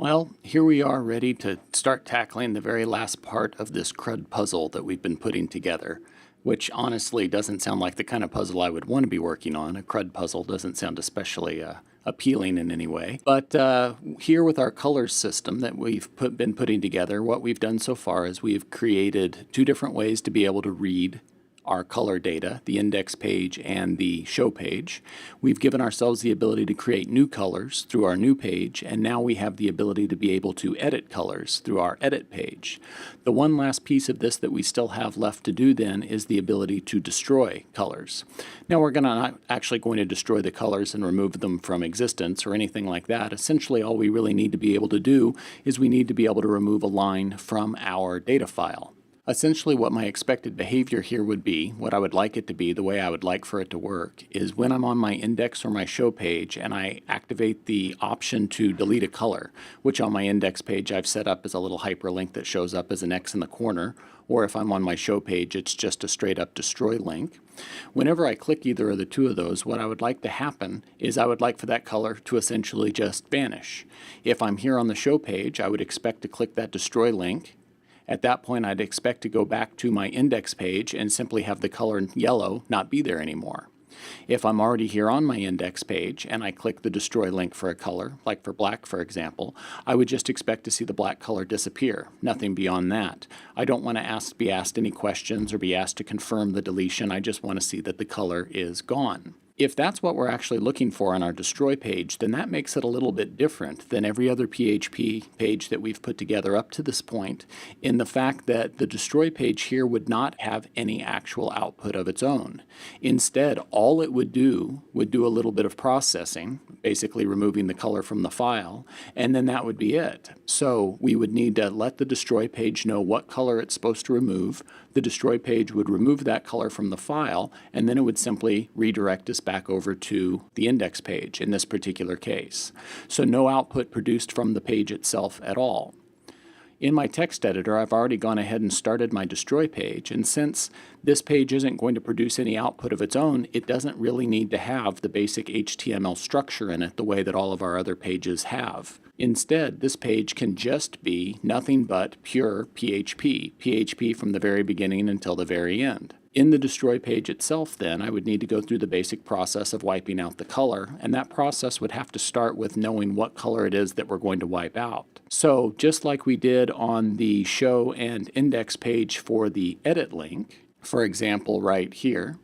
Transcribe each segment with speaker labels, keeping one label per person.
Speaker 1: Well, here we are ready to start tackling the very last part of this CRUD puzzle that we've been putting together, which honestly doesn't sound like the kind of puzzle I would want to be working on. A CRUD puzzle doesn't sound especially appealing in any way. But here with our colors system that we've been putting together, what we've done so far is we've created two different ways to be able to read our color data, the index page and the show page. We've given ourselves the ability to create new colors through our new page, and now we have the ability to be able to edit colors through our edit page. The one last piece of this that we still have left to do then is the ability to destroy colors. Now we're not actually going to destroy the colors and remove them from existence or anything like that. Essentially all we really need to be able to do is we need to be able to remove a line from our data file. Essentially what my expected behavior here would be, what I would like it to be, the way I would like for it to work, is when I'm on my index or my show page and I activate the option to delete a color, which on my index page I've set up as a little hyperlink that shows up as an X in the corner, or if I'm on my show page it's just a straight up destroy link. Whenever I click either of the two of those, what I would like to happen is I would like for that color to essentially just vanish. If I'm here on the show page, I would expect to click that destroy link. At that point, I'd expect to go back to my index page and simply have the color yellow not be there anymore. If I'm already here on my index page and I click the destroy link for a color, like for black for example, I would just expect to see the black color disappear. Nothing beyond that. I don't want to be asked any questions or be asked to confirm the deletion. I just want to see that the color is gone. If that's what we're actually looking for on our destroy page, then that makes it a little bit different than every other PHP page that we've put together up to this point, in the fact that the destroy page here would not have any actual output of its own. Instead, all it would do a little bit of processing, basically removing the color from the file, and then that would be it. So we would need to let the destroy page know what color it's supposed to remove. The destroy page would remove that color from the file, and then it would simply redirect us back over to the index page in this particular case. So no output produced from the page itself at all. In my text editor, I've already gone ahead and started my destroy page, and since this page isn't going to produce any output of its own, it doesn't really need to have the basic HTML structure in it the way that all of our other pages have. Instead, this page can just be nothing but pure PHP from the very beginning until the very end. In the destroy page itself then, I would need to go through the basic process of wiping out the color, and that process would have to start with knowing what color it is that we're going to wipe out. So just like we did on the show and index page for the edit link, for example right here,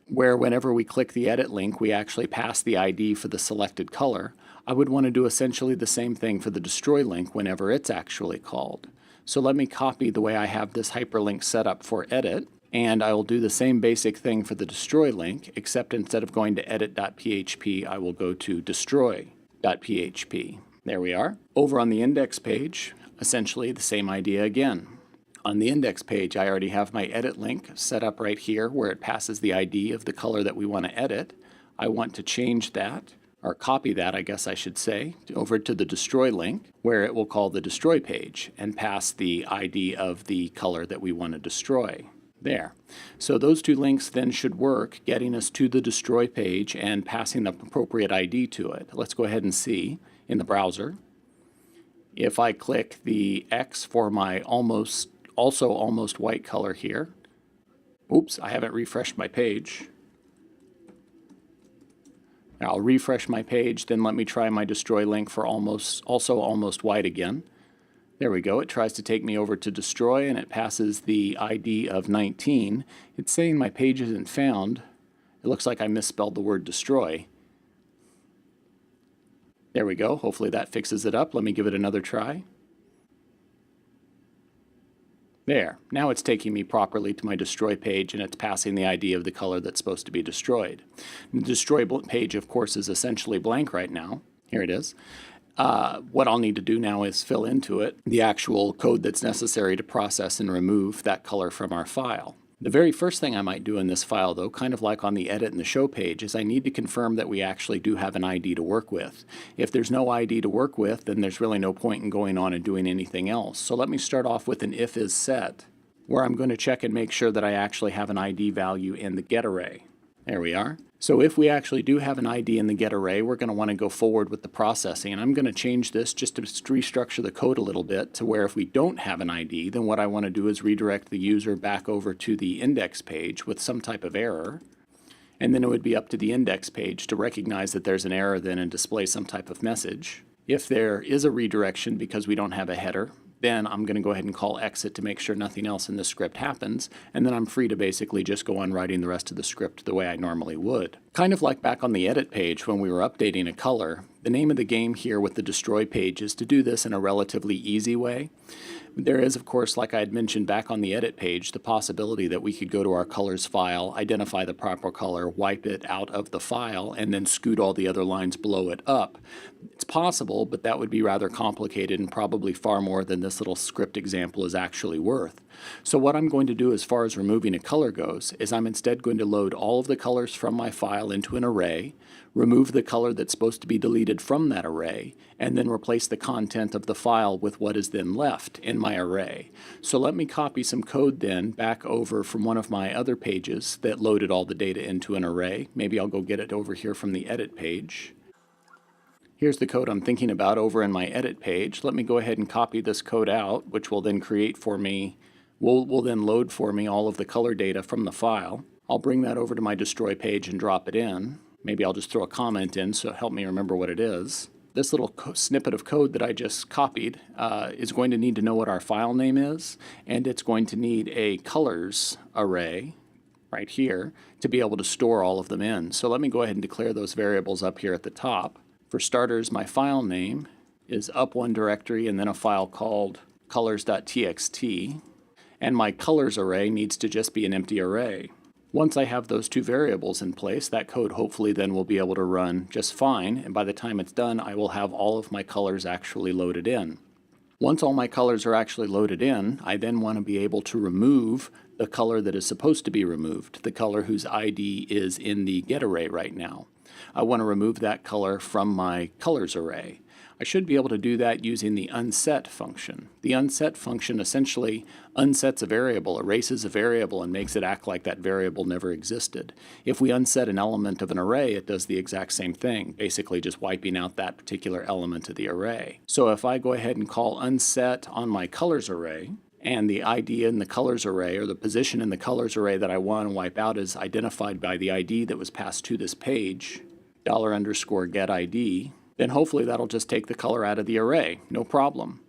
Speaker 1: where whenever we click the edit link we actually pass the ID for the selected color, I would want to do essentially the same thing for the destroy link whenever it's actually called. So let me copy the way I have this hyperlink set up for edit, and I will do the same basic thing for the destroy link, except instead of going to edit.php, I will go to destroy.php. There we are. Over on the index page, essentially the same idea again. On the index page, I already have my edit link set up right here where it passes the ID of the color that we want to edit. I want to change that, or copy that, I guess I should say, over to the destroy link where it will call the destroy page and pass the ID of the color that we want to destroy. There. So those two links then should work, getting us to the destroy page and passing the appropriate ID to it. Let's go ahead and see in the browser. If I click the X for my almost white color here, oops, I haven't refreshed my page. I'll refresh my page, then let me try my destroy link for also almost white again. There we go. It tries to take me over to destroy and it passes the ID of 19. It's saying my page isn't found. It looks like I misspelled the word destroy. There we go. Hopefully that fixes it up. Let me give it another try. There. Now it's taking me properly to my destroy page and it's passing the ID of the color that's supposed to be destroyed. The destroy page, of course, is essentially blank right now. Here it is. What I'll need to do now is fill into it the actual code that's necessary to process and remove that color from our file. The very first thing I might do in this file, though, kind of like on the edit and the show page, is I need to confirm that we actually do have an ID to work with. If there's no ID to work with, then there's really no point in going on and doing anything else. So let me start off with an if-is-set, where I'm going to check and make sure that I actually have an ID value in the get array. There we are. So if we actually do have an ID in the get array, we're going to want to go forward with the processing. And I'm going to change this just to restructure the code a little bit to where if we don't have an ID, then what I want to do is redirect the user back over to the index page with some type of error. And then it would be up to the index page to recognize that there's an error then and display some type of message. If there is a redirection because we don't have a header, then I'm going to go ahead and call exit to make sure nothing else in this script happens, and then I'm free to basically just go on writing the rest of the script the way I normally would. Kind of like back on the edit page when we were updating a color, the name of the game here with the destroy page is to do this in a relatively easy way. There is, of course, like I had mentioned back on the edit page, the possibility that we could go to our colors file, identify the proper color, wipe it out of the file, and then scoot all the other lines below it up. It's possible, but that would be rather complicated and probably far more than this little script example is actually worth. So what I'm going to do as far as removing a color goes is I'm instead going to load all of the colors from my file into an array, remove the color that's supposed to be deleted from that array, and then replace the content of the file with what is then left in my array. So let me copy some code then back over from one of my other pages that loaded all the data into an array. Maybe I'll go get it over here from the edit page. Here's the code I'm thinking about over in my edit page. Let me go ahead and copy this code out, which will then create for me, will then load for me all of the color data from the file. I'll bring that over to my destroy page and drop it in. Maybe I'll just throw a comment in so help me remember what it is. This little snippet of code that I just copied is going to need to know what our file name is, and it's going to need a colors array right here to be able to store all of them in. So let me go ahead and declare those variables up here at the top. For starters, my file name is up1 directory and then a file called colors.txt, and my colors array needs to just be an empty array. Once I have those two variables in place, that code hopefully then will be able to run just fine, and by the time it's done, I will have all of my colors actually loaded in. Once all my colors are actually loaded in, I then want to be able to remove the color that is supposed to be removed, the color whose ID is in the get array right now. I want to remove that color from my colors array. I should be able to do that using the unset function. The unset function essentially unsets a variable, erases a variable, and makes it act like that variable never existed. If we unset an element of an array, it does the exact same thing, basically just wiping out that particular element of the array. So if I go ahead and call unset on my colors array, and the ID in the colors array, or the position in the colors array that I want to wipe out is identified by the ID that was passed to this page, $_get_ID, then hopefully that'll just take the color out of the array, no problem.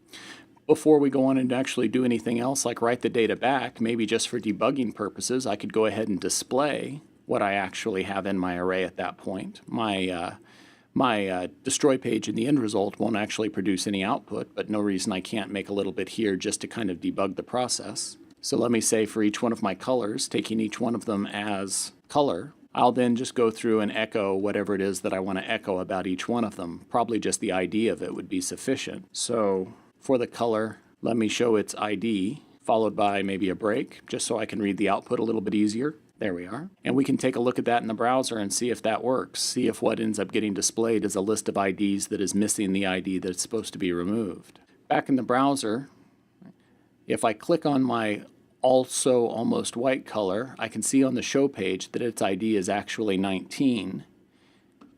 Speaker 1: Before we go on and actually do anything else like write the data back, maybe just for debugging purposes, I could go ahead and display what I actually have in my array at that point. My destroy page in the end result won't actually produce any output, but no reason I can't make a little bit here just to kind of debug the process. So let me say for each one of my colors, taking each one of them as color, I'll then just go through and echo whatever it is that I want to echo about each one of them. Probably just the ID of it would be sufficient. So for the color, let me show its ID, followed by maybe a break, just so I can read the output a little bit easier. There we are. And we can take a look at that in the browser and see if that works. See if what ends up getting displayed is a list of IDs that is missing the ID that's supposed to be removed. Back in the browser, if I click on my also almost white color, I can see on the show page that its ID is actually 19.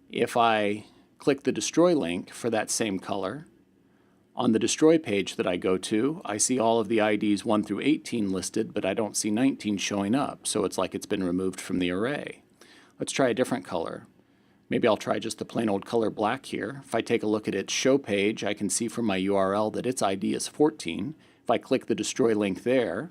Speaker 1: If I click the destroy link for that same color, on the destroy page that I go to, I see all of the IDs 1 through 18 listed, but I don't see 19 showing up, so it's like it's been removed from the array. Let's try a different color. Maybe I'll try just the plain old color black here. If I take a look at its show page, I can see from my URL that its ID is 14. If I click the destroy link there,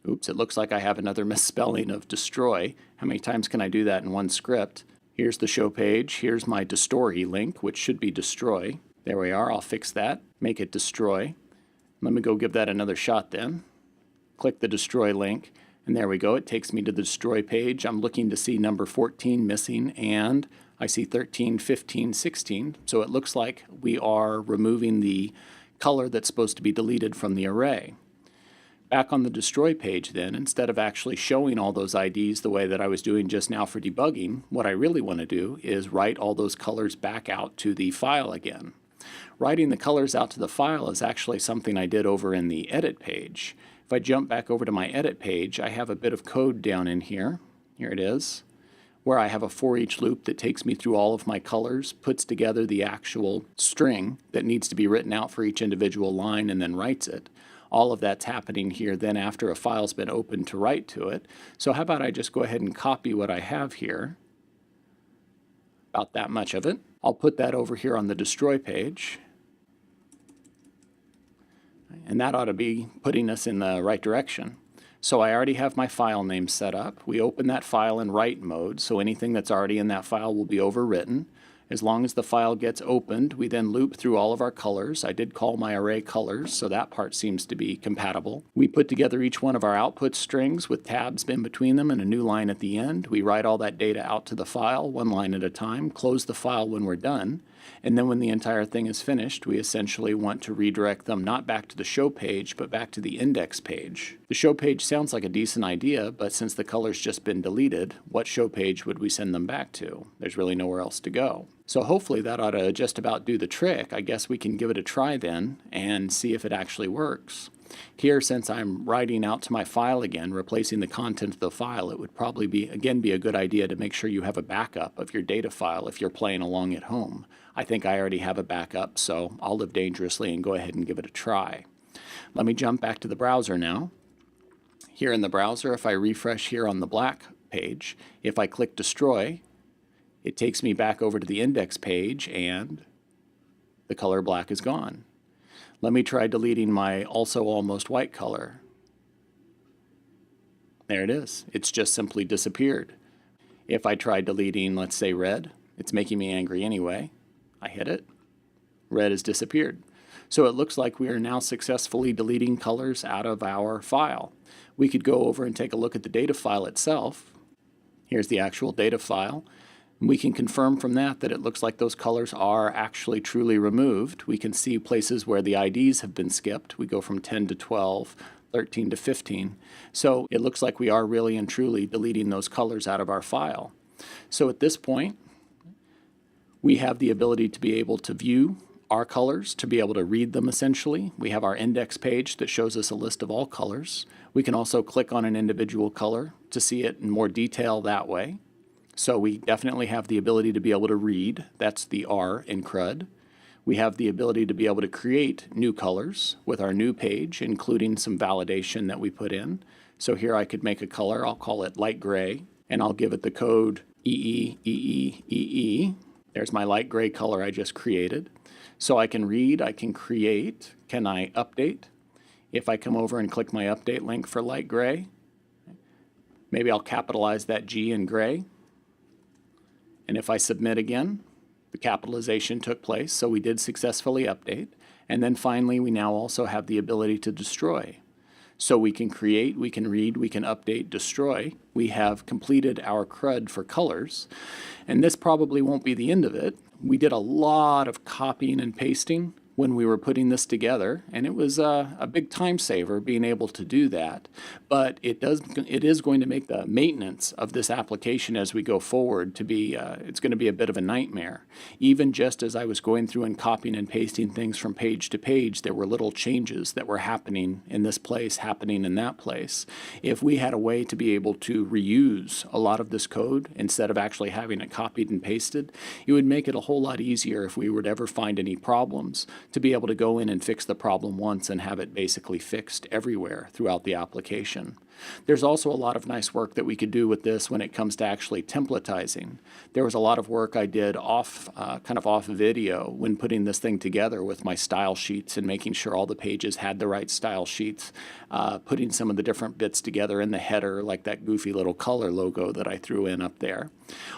Speaker 1: oops, it looks like I have another misspelling of destroy. How many times can I do that in one script? Here's the show page. Here's my destroy link, which should be destroy. There we are. I'll fix that. Make it destroy. Let me go give that another shot then. Click the destroy link, and there we go. It takes me to the destroy page. I'm looking to see number 14 missing, and I see 13, 15, 16. So it looks like we are removing the color that's supposed to be deleted from the array. Back on the destroy page then, instead of actually showing all those IDs the way that I was doing just now for debugging, what I really want to do is write all those colors back out to the file again. Writing the colors out to the file is actually something I did over in the edit page. If I jump back over to my edit page, I have a bit of code down in here. Here it is, where I have a for each loop that takes me through all of my colors, puts together the actual string that needs to be written out for each individual line, and then writes it. All of that's happening here then after a file's been opened to write to it. So how about I just go ahead and copy what I have here, about that much of it. I'll put that over here on the destroy page. And that ought to be putting us in the right direction. So I already have my file name set up. We open that file in write mode, so anything that's already in that file will be overwritten. As long as the file gets opened, we then loop through all of our colors. I did call my array colors, so that part seems to be compatible. We put together each one of our output strings with tabs in between them and a new line at the end. We write all that data out to the file, one line at a time, close the file when we're done, and then when the entire thing is finished, we essentially want to redirect them not back to the show page, but back to the index page. The show page sounds like a decent idea, but since the color's just been deleted, what show page would we send them back to? There's really nowhere else to go. So hopefully that ought to just about do the trick. I guess we can give it a try then and see if it actually works. Here, since I'm writing out to my file again, replacing the content of the file, it would probably be a good idea to make sure you have a backup of your data file if you're playing along at home. I think I already have a backup, so I'll live dangerously and go ahead and give it a try. Let me jump back to the browser now. Here in the browser, if I refresh here on the black page, if I click destroy, it takes me back over to the index page and the color black is gone. Let me try deleting my also almost white color. There it is. It's just simply disappeared. If I try deleting, let's say red, it's making me angry anyway. I hit it. Red has disappeared. So it looks like we are now successfully deleting colors out of our file. We could go over and take a look at the data file itself. Here's the actual data file. We can confirm from that that it looks like those colors are actually truly removed. We can see places where the IDs have been skipped. We go from 10 to 12, 13 to 15. So it looks like we are really and truly deleting those colors out of our file. So at this point, we have the ability to be able to view our colors, to be able to read them essentially. We have our index page that shows us a list of all colors. We can also click on an individual color to see it in more detail that way. So we definitely have the ability to be able to read. That's the R in CRUD. We have the ability to be able to create new colors with our new page, including some validation that we put in. So here I could make a color. I'll call it light gray, and I'll give it the code EE. There's my light gray color I just created. So I can read, I can create. Can I update? If I come over and click my update link for light gray, maybe I'll capitalize that G in gray. And if I submit again, the capitalization took place, so we did successfully update. And then finally, we now also have the ability to destroy. So we can create, we can read, we can update, destroy. We have completed our CRUD for colors. And this probably won't be the end of it. We did a lot of copying and pasting when we were putting this together, and it was a big time saver being able to do that. But it is going to make the maintenance of this application as we go forward to be, it's going to be a bit of a nightmare. Even just as I was going through and copying and pasting things from page to page, there were little changes that were happening in this place, happening in that place. If we had a way to be able to reuse a lot of this code instead of actually having it copied and pasted, it would make it a whole lot easier if we were to ever find any problems to be able to go in and fix the problem once and have it basically fixed everywhere throughout the application. There's also a lot of nice work that we could do with this when it comes to actually templatizing. There was a lot of work I did kind of off video when putting this thing together with my style sheets and making sure all the pages had the right style sheets, putting some of the different bits together in the header, like that goofy little color logo that I threw in up there.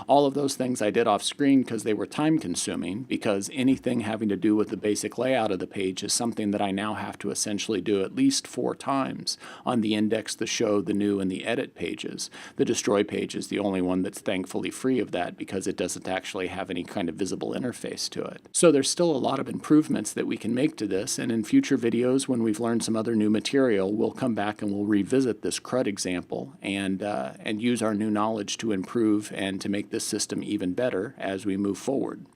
Speaker 1: All of those things I did off screen because they were time consuming, because anything having to do with the basic layout of the page is something that I now have to essentially do at least 4 times on the index, the show, the new, and the edit pages. The destroy page is the only one that's thankfully free of that because it doesn't actually have any kind of visible interface to it. So there's still a lot of improvements that we can make to this, and in future videos when we've learned some other new material, we'll come back and we'll revisit this CRUD example and use our new knowledge to improve and to make this system even better as we move forward.